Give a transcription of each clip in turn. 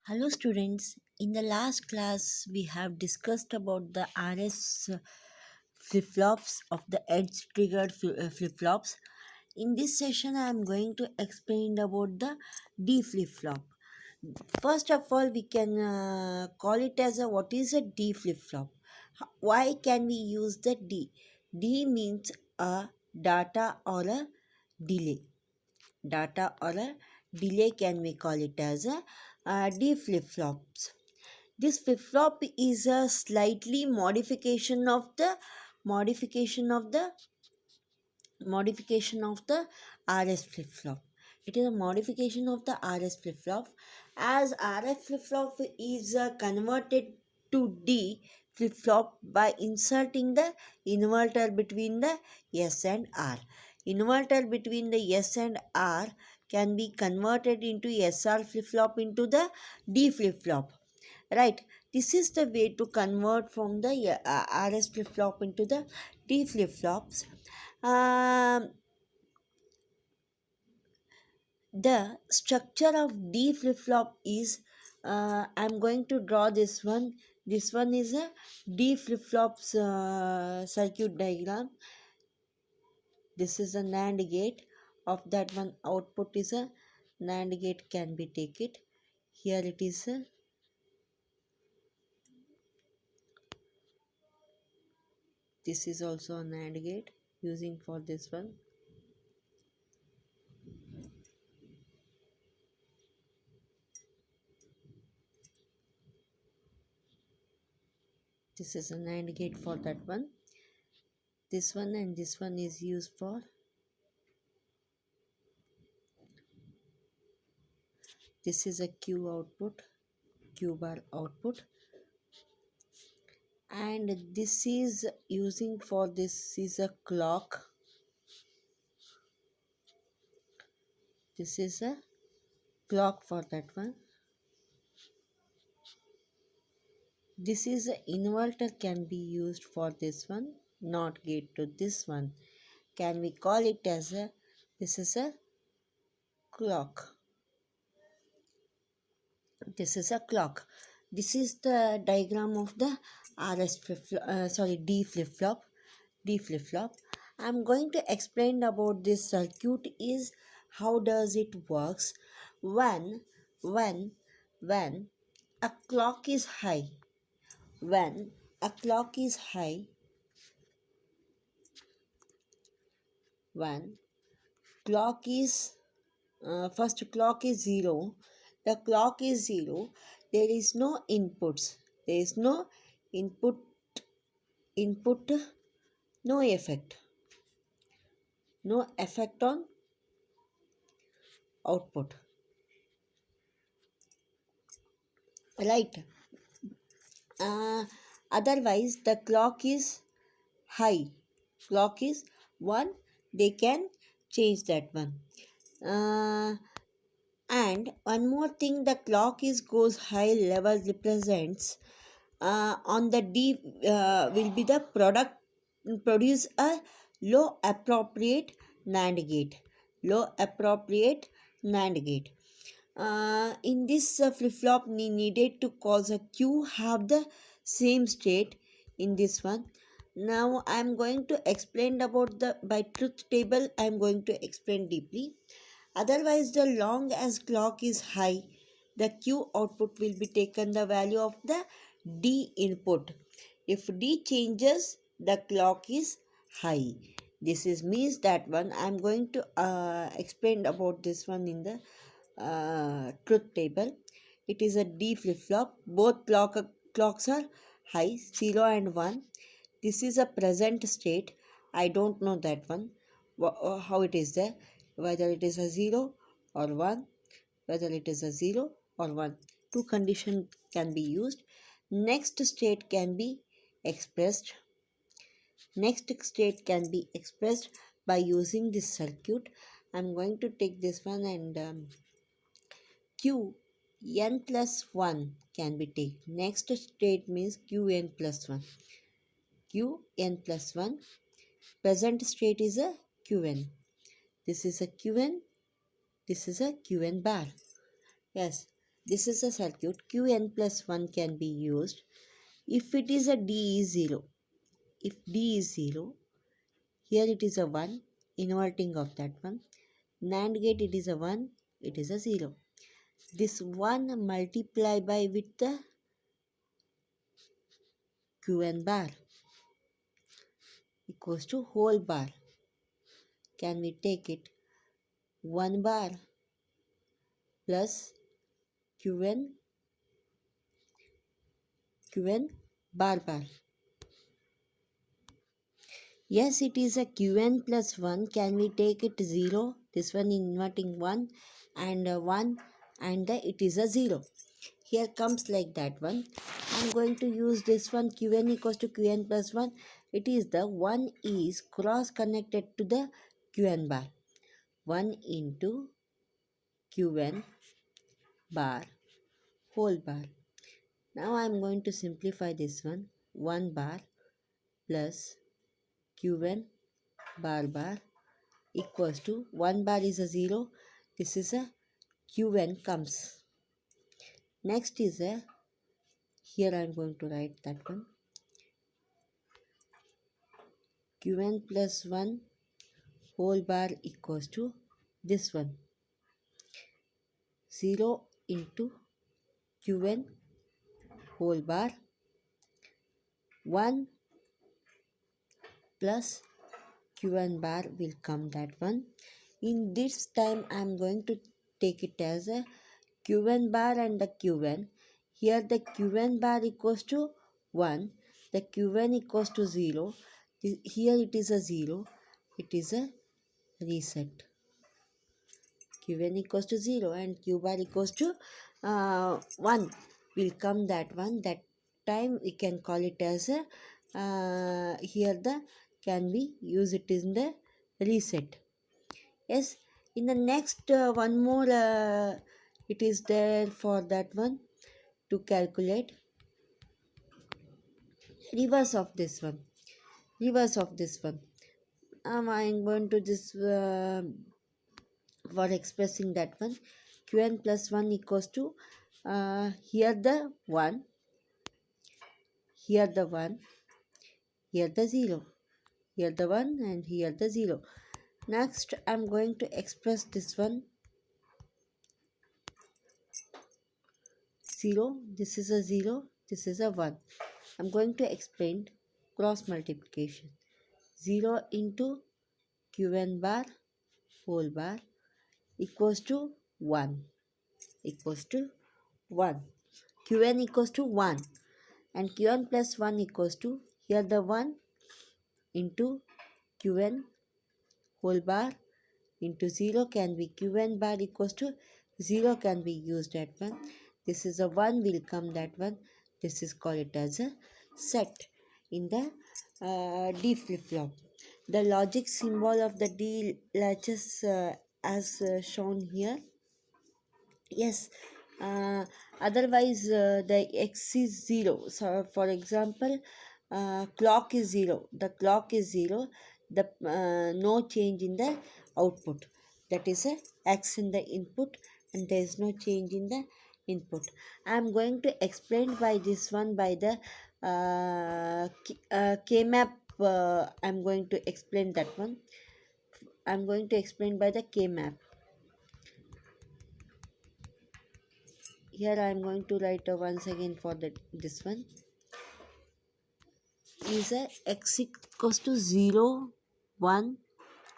Hello students, in the last class we have discussed about the RS flip-flops of the edge triggered flip-flops. In this session I am going to explain about the D flip-flop. First of all we can call it as a what is a D flip-flop. Why can we use the D? D means a data or a delay. Data or a delay can we call it as a D flip-flops. This flip-flop is a slightly modification of the modification of the RS flip-flop. It is a modification of the RS flip-flop, as RS flip-flop is converted to D flip-flop by inserting the inverter between the S and R. Inverter between the S and R can be converted into SR flip-flop into the D flip-flop, right? This is the way to convert from the RS flip-flop into the D flip-flops. um, the structure of D flip-flop is, I'm going to draw this one is a D flip-flops circuit diagram. This is a NAND gate. Of that one output is a NAND gate can be take it. Here it is a, this is also a NAND gate using for this one. This is a NAND gate for that one. This one and this one is used for, this is a Q output, Q bar output, and this is using for, this is a clock. This is a clock for that one. This is a inverter can be used for this one, not gate to this one. Can we call it as a, this is a clock. This is a clock. This is the diagram of the RS D flip flop. D flip flop. I'm going to explain about this circuit is how does it works when when when a clock is high. When a clock is high, when clock is first clock is 0, the clock is 0, there is no inputs, there is no input, input no effect, no effect on output, right? uh, Otherwise the clock is high, clock is 1, they can change that one. uh, and one more thing, the clock is goes high level represents on the D will be the product produce a low appropriate NAND gate, low appropriate NAND gate. In this flip-flop needed to cause a Q have the same state in this one. Now I am going to explain about the by truth table. I am going to explain deeply. Otherwise, the long as clock is high, the Q output will be taken the value of the D input. If D changes, the clock is high. This is means that one. I am going to explain about this one in the truth table. It is a D flip flop. Both clocks are high, 0 and 1. This is a present state. I don't know that one. How it is there. Whether it is a 0 or 1. Whether it is a 0 or 1. Two conditions can be used. Next state can be expressed. Next state can be expressed by using this circuit. I'm going to take this one and Q n plus 1 can be taken. Next state means Qn plus 1. Qn plus 1. Present state is a Qn. This is a Qn. This is a Qn bar. Yes. This is a circuit. Qn plus 1 can be used if it is a D is 0. If D is 0, here it is a 1, inverting of that one. NAND gate it is a 1, it is a 0. This 1 multiply by with the Qn bar equals to whole bar. Can we take it? 1 bar plus Qn bar bar. Yes, it is a Qn plus 1. Can we take it 0? This one inverting 1 and 1 and it is a 0. Here comes like that one. I'm going to use this one Qn equals to Qn plus 1. It is the 1 is cross connected to the Qn bar. 1 into Qn bar whole bar. Now I'm going to simplify this one. 1 bar plus Qn bar bar equals to 1 bar is a 0. This is a Qn comes. Next is a, here I'm going to write that one. Qn plus 1 whole bar equals to this one. 0 into Qn whole bar 1 plus Qn bar will come that one. In this time I am going to take it as a Qn bar and the Qn. Here the Qn bar equals to 1, the Qn equals to 0. Here it is a 0, it is a reset. Qn equals to 0 and Q bar equals to 1 will come that one. That time we can call it as a here the can be use it in the reset. Yes, in the next one more it is there for that one to calculate reverse of this one. Reverse of this one. I'm going to this for expressing that one. Qn plus 1 equals to here the 1, here the 1, here the 0, here the 1 and here the 0. Next I'm going to express this one 0, this is a 0, this is a 1. I'm going to explain cross multiplication. 0 into Qn bar whole bar equals to 1, equals to 1. Qn equals to 1 and Qn plus 1 equals to here the 1 into Qn whole bar into 0 can be Qn bar equals to 0 can be used at 1. This is a 1 will come that one. This is called it as a set in the D flip-flop. The logic symbol of the D latches as shown here. Yes, otherwise the x is 0. So for example, clock is 0. The clock is 0. The no change in the output. That is a x in the input and there is no change in the input. I am going to explain by this one by the K-map. I am going to explain that one. I am going to explain by the K-map. Here I am going to write once again for this one is a x equals to 0 1,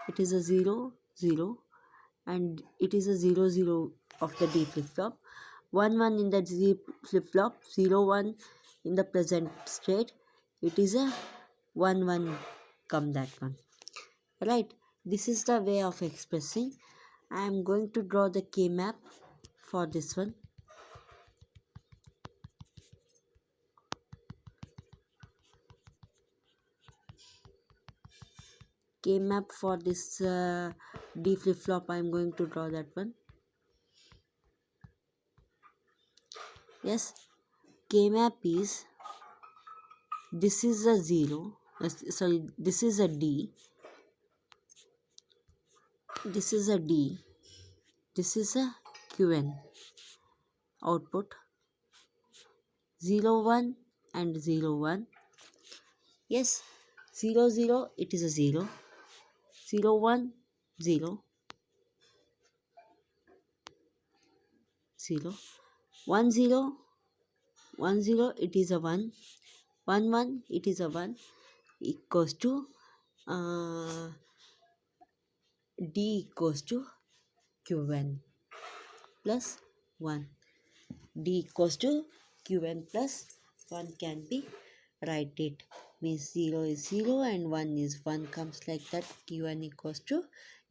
it is a 0 0 and it is a 0 0 of the D flip-flop, 1 1 in the D flip-flop, 0 1 in the present state, it is a 1 1 come that one, right. This is the way of expressing. I am going to draw the K map for this one. K map for this D flip-flop. I am going to draw that one. Yes, K map is, this is a 0, sorry, this is a D, this is a D, this is a Qn output 0 1 and 0 1. Yes, 0 0, it is a 0. 0 1 0 0 1 0 1 0, it is a 1. 1 1, it is a 1, equals to uh, d equals to qn plus 1. D equals to qn plus 1 can be write it, means 0 is 0 and 1 is 1, comes like that. Qn equals to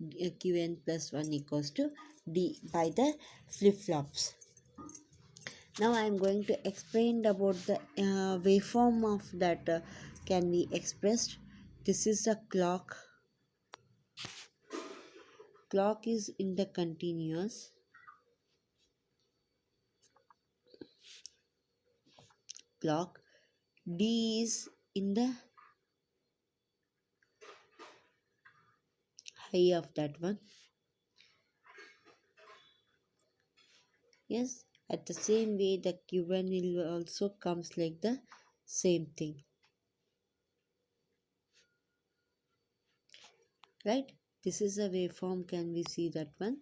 qn plus 1 equals to d by the flip-flops. Now I am going to explain about the waveform of that can be expressed. This is the clock. Clock is in the continuous. Clock. D is in the high of that one. Yes, at the same way the Q1 will also comes like the same thing, right? This is a waveform, can we see that one?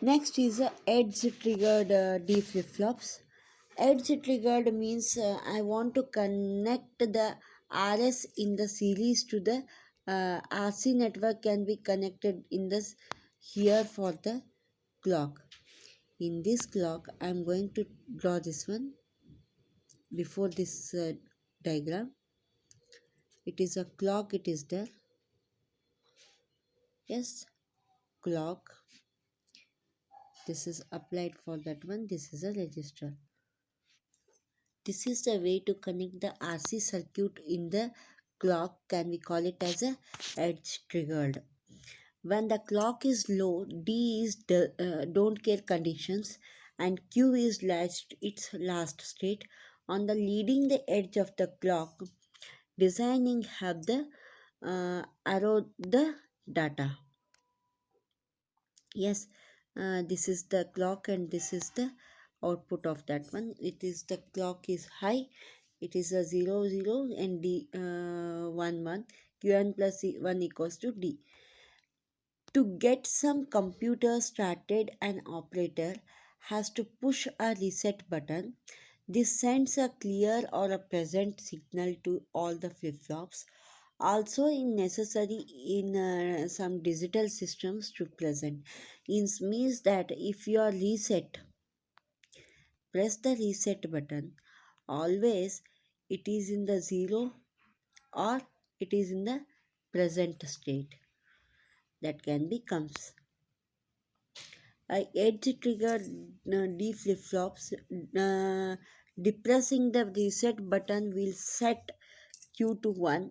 Next is a edge triggered D flip flops. Edge triggered means I want to connect the RS in the series to the RC network, can be connected in this here for the clock. In this clock I am going to draw this one before this diagram. It is a clock, it is there. Yes, clock. This is applied for that one. This is a register. This is the way to connect the RC circuit in the clock, can we call it as a edge triggered. When the clock is low, D is the don't care conditions and Q is its last state. On the leading the edge of the clock, designing have the arrow the data. Yes, this is the clock and this is the output of that one. It is the clock is high, it is a 0 0 and d 1 1, qn plus 1 equals to d. To get some computer started, an operator has to push a reset button. This sends a clear or a present signal to all the flip-flops. Also in necessary in some digital systems to present. It means that if you are reset, press the reset button. Always it is in the 0 or it is in the present state. That can be comes. Edge trigger D flip flops. Depressing the reset button will set Q to 1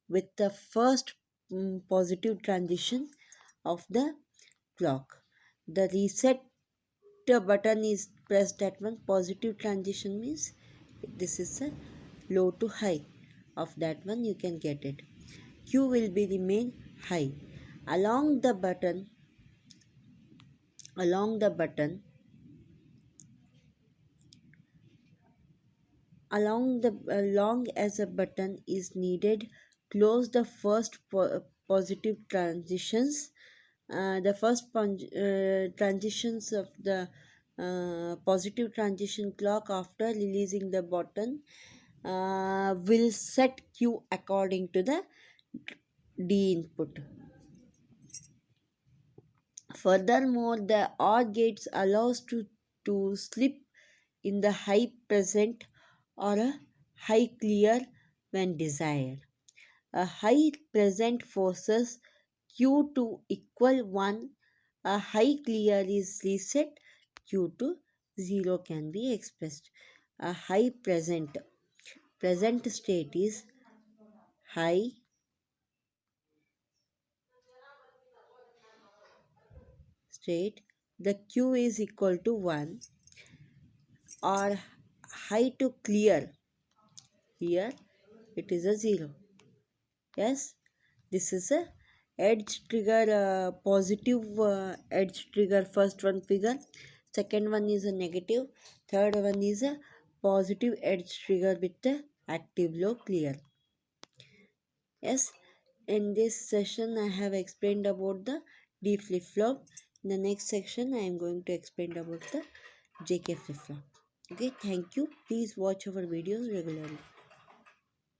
with the first positive transition of the clock. The reset button is pressed at one. Positive transition means this is a low to high of that one, you can get it. Q will be remain high. Along the button, along the button, along the long as a button is needed, close the first positive transitions. The first transitions of the positive transition clock after releasing the button will set Q according to the D input. Furthermore, the OR gates allows to slip in the high present or a high clear when desired. A high present forces Q to equal 1. A high clear is reset Q to 0, can be expressed. A high present state is high state. The Q is equal to 1 or high to clear. Here it is a 0. Yes, this is a edge trigger positive edge trigger first one figure. Second one is a negative. Third one is a positive edge trigger with the active low clear. Yes, in this session I have explained about the D flip flop. In the next section I am going to explain about the JK flip flop. Okay, thank you. Please watch our videos regularly.